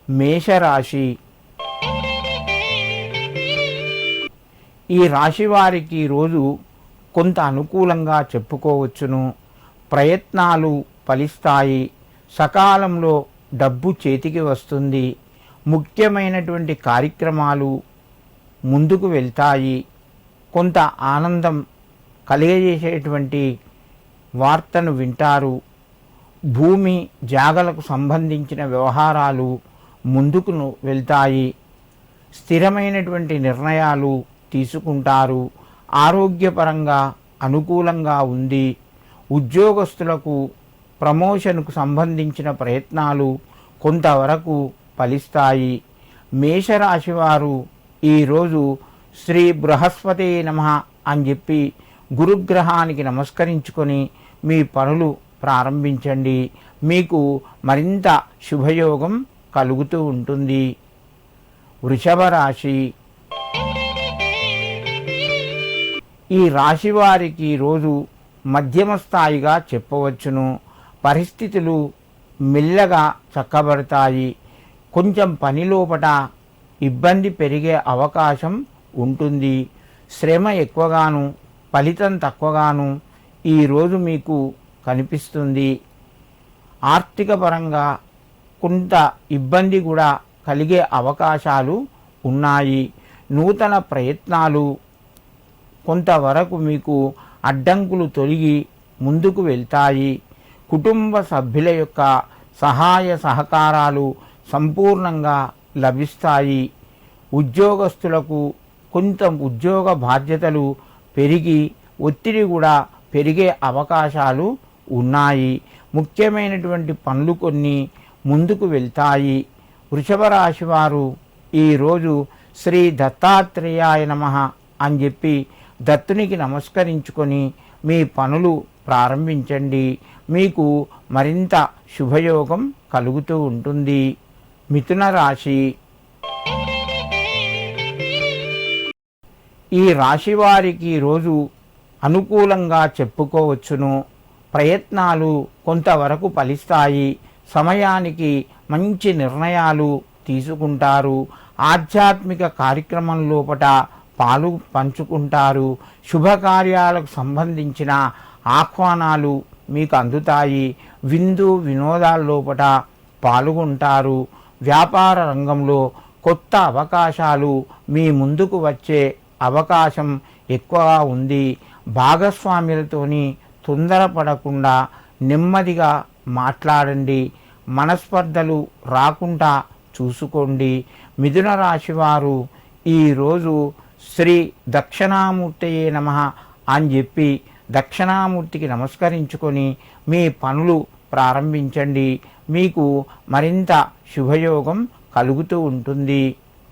మేషరాశి. ఈ రాశి వారికి రోజు కొంత అనుకూలంగా చెప్పుకోవచ్చును. ప్రయత్నాలు ఫలిస్తాయి. సకాలంలో డబ్బు చేతికి వస్తుంది. ముఖ్యమైనటువంటి కార్యక్రమాలు ముందుకు వెళ్తాయి. కొంత ఆనందం కలిగజేసేటువంటి వార్తను వింటారు. భూమి జాగలకు సంబంధించిన వ్యవహారాలు ముందుకు వెళ్తాయి. స్థిరమైనటువంటి నిర్ణయాలు తీసుకుంటారు. ఆరోగ్యపరంగా అనుకూలంగా ఉంది. ఉద్యోగస్తులకు ప్రమోషన్కు సంబంధించిన ప్రయత్నాలు కొంతవరకు ఫలిస్తాయి. మేషరాశి వారు ఈరోజు శ్రీ బృహస్పతే నమః అని చెప్పి గురుగ్రహానికి నమస్కరించుకొని మీ పనులు ప్రారంభించండి. మీకు మరింత శుభయోగం కలుగుతూ ఉంటుంది. వృషభ రాశి. ఈ రాశి వారికి రోజు మధ్యమ స్థాయిగా చెప్పవచ్చును. పరిస్థితులు మెల్లగా చక్కబడతాయి. కొంచెం పనిలోపట ఇబ్బంది పెరిగే అవకాశం ఉంటుంది. శ్రమ ఎక్కువగాను ఫలితం తక్కువగాను ఈరోజు మీకు కనిపిస్తుంది. ఆర్థిక పరంగా కొంత ఇబ్బంది కూడా కలిగే అవకాశాలు ఉన్నాయి. నూతన ప్రయత్నాలు కొంతవరకు మీకు అడ్డంకులు తొలగి ముందుకు వెళ్తాయి. కుటుంబ సభ్యుల యొక్క సహాయ సహకారాలు సంపూర్ణంగా లభిస్తాయి. ఉద్యోగస్తులకు కొంత ఉద్యోగ బాధ్యతలు పెరిగి ఒత్తిడి కూడా పెరిగే అవకాశాలు ఉన్నాయి. ముఖ్యమైనటువంటి పనులు కొన్ని ముందుకు వెళ్తాయి. వృషభ రాశి వారు ఈరోజు శ్రీ దత్తాత్రేయాయ నమః అని చెప్పి దత్తునికి నమస్కరించుకొని మీ పనులు ప్రారంభించండి. మీకు మరింత శుభయోగం కలుగుతూ ఉంటుంది. మిథున రాశి. ఈ రాశి వారికి రోజు అనుకూలంగా చెప్పుకోవచ్చును. ప్రయత్నాలు కొంతవరకు ఫలిస్తాయి. సమయానికి మంచి నిర్ణయాలు తీసుకుంటారు. ఆధ్యాత్మిక కార్యక్రమం లోపట పాలు పంచుకుంటారు. శుభకార్యాలకు సంబంధించిన ఆహ్వానాలు మీకు అందుతాయి. విందు వినోదాల లోపట పాల్గొంటారు. వ్యాపార రంగంలో కొత్త అవకాశాలు మీ ముందుకు వచ్చే అవకాశం ఎక్కువగా ఉంది. భాగస్వాములతోని తొందరపడకుండా నెమ్మదిగా మాట్లాడండి. మనస్పర్ధలు రాకుండా చూసుకోండి. మిథున రాశి వారు ఈరోజు శ్రీ దక్షిణామూర్తయే నమః అని చెప్పి దక్షిణామూర్తికి నమస్కరించుకొని మీ పనులు ప్రారంభించండి. మీకు మరింత శుభయోగం కలుగుతూ ఉంటుంది.